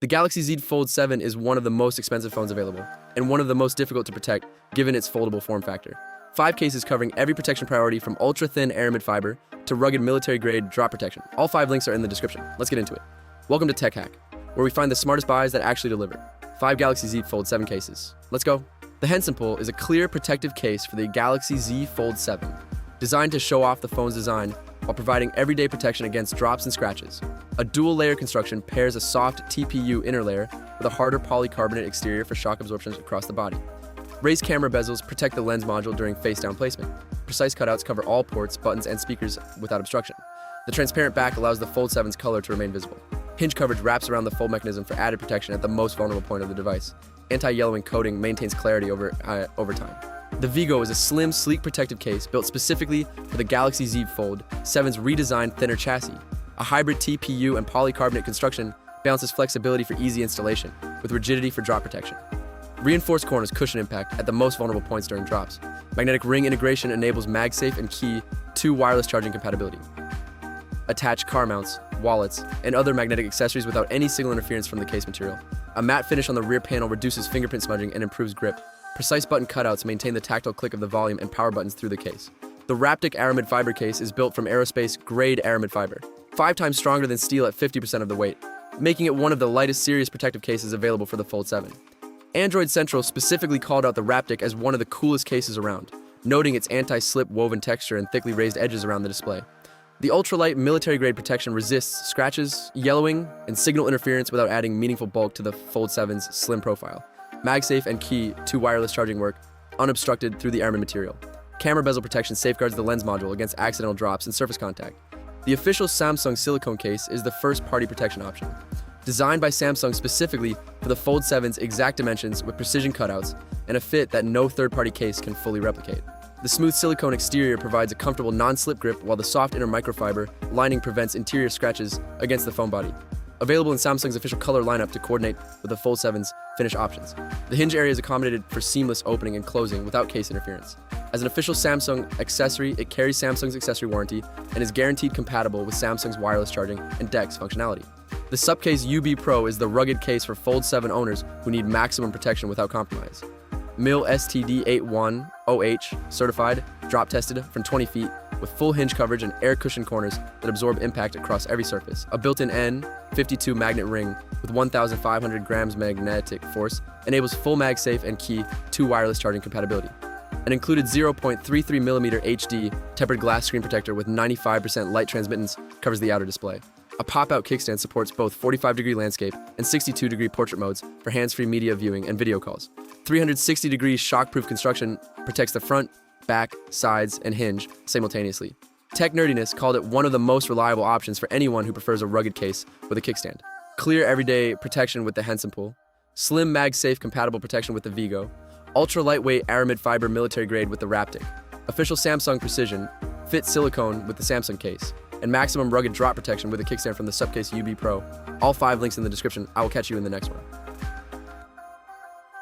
The Galaxy Z Fold 7 is one of the most expensive phones available, and one of the most difficult to protect given its foldable form factor. 5 cases covering every protection priority from ultra-thin aramid fiber to rugged military-grade drop protection. All 5 links are in the description. Let's get into it. Welcome to Tech Hack, where we find the smartest buys that actually deliver. 5 Galaxy Z Fold 7 cases. Let's go. The Henson Pull is a clear protective case for the Galaxy Z Fold 7, designed to show off the phone's design while providing everyday protection against drops and scratches. A dual-layer construction pairs a soft TPU inner layer with a harder polycarbonate exterior for shock absorption across the body. Raised camera bezels protect the lens module during face-down placement. Precise cutouts cover all ports, buttons, and speakers without obstruction. The transparent back allows the Fold 7's color to remain visible. Hinge coverage wraps around the fold mechanism for added protection at the most vulnerable point of the device. Anti-yellowing coating maintains clarity over time. The Vigo is a slim, sleek protective case built specifically for the Galaxy Z Fold 7's redesigned thinner chassis. A hybrid TPU and polycarbonate construction balances flexibility for easy installation with rigidity for drop protection. Reinforced corners cushion impact at the most vulnerable points during drops. Magnetic ring integration enables MagSafe and Qi 2 wireless charging compatibility. Attach car mounts, wallets, and other magnetic accessories without any signal interference from the case material. A matte finish on the rear panel reduces fingerprint smudging and improves grip. Precise button cutouts maintain the tactile click of the volume and power buttons through the case. The Raptic aramid fiber case is built from aerospace-grade aramid fiber, 5 times stronger than steel at 50% of the weight, making it one of the lightest serious protective cases available for the Fold 7. Android Central specifically called out the Raptic as one of the coolest cases around, noting its anti-slip woven texture and thickly raised edges around the display. The ultralight military-grade protection resists scratches, yellowing, and signal interference without adding meaningful bulk to the Fold 7's slim profile. MagSafe and Qi 2 wireless charging work unobstructed through the aramid material. Camera bezel protection safeguards the lens module against accidental drops and surface contact. The official Samsung silicone case is the first-party protection option. Designed by Samsung specifically for the Fold 7's exact dimensions with precision cutouts and a fit that no third-party case can fully replicate. The smooth silicone exterior provides a comfortable non-slip grip while the soft inner microfiber lining prevents interior scratches against the phone body. Available in Samsung's official color lineup to coordinate with the Fold 7's finish options. The hinge area is accommodated for seamless opening and closing without case interference. As an official Samsung accessory, it carries Samsung's accessory warranty and is guaranteed compatible with Samsung's wireless charging and DeX functionality. The Supcase UB Pro is the rugged case for Fold 7 owners who need maximum protection without compromise. MIL STD81OH certified, drop tested from 20 feet with full hinge coverage and air cushion corners that absorb impact across every surface. A built-in N52 magnet ring with 1,500 grams magnetic force enables full MagSafe and Qi 2 wireless charging compatibility. An included 0.33mm HD tempered glass screen protector with 95% light transmittance covers the outer display. A pop-out kickstand supports both 45-degree landscape and 62-degree portrait modes for hands-free media viewing and video calls. 360-degree shock-proof construction protects the front, back, sides, and hinge simultaneously. Tech Nerdiness called it one of the most reliable options for anyone who prefers a rugged case with a kickstand. Clear everyday protection with the Henson Pull, slim MagSafe compatible protection with the Vigo, ultra-lightweight aramid fiber military grade with the Raptic, official Samsung precision, fit silicone with the Samsung case, and maximum rugged drop protection with a kickstand from the Supcase UB Pro. All 5 links in the description. I will catch you in the next one.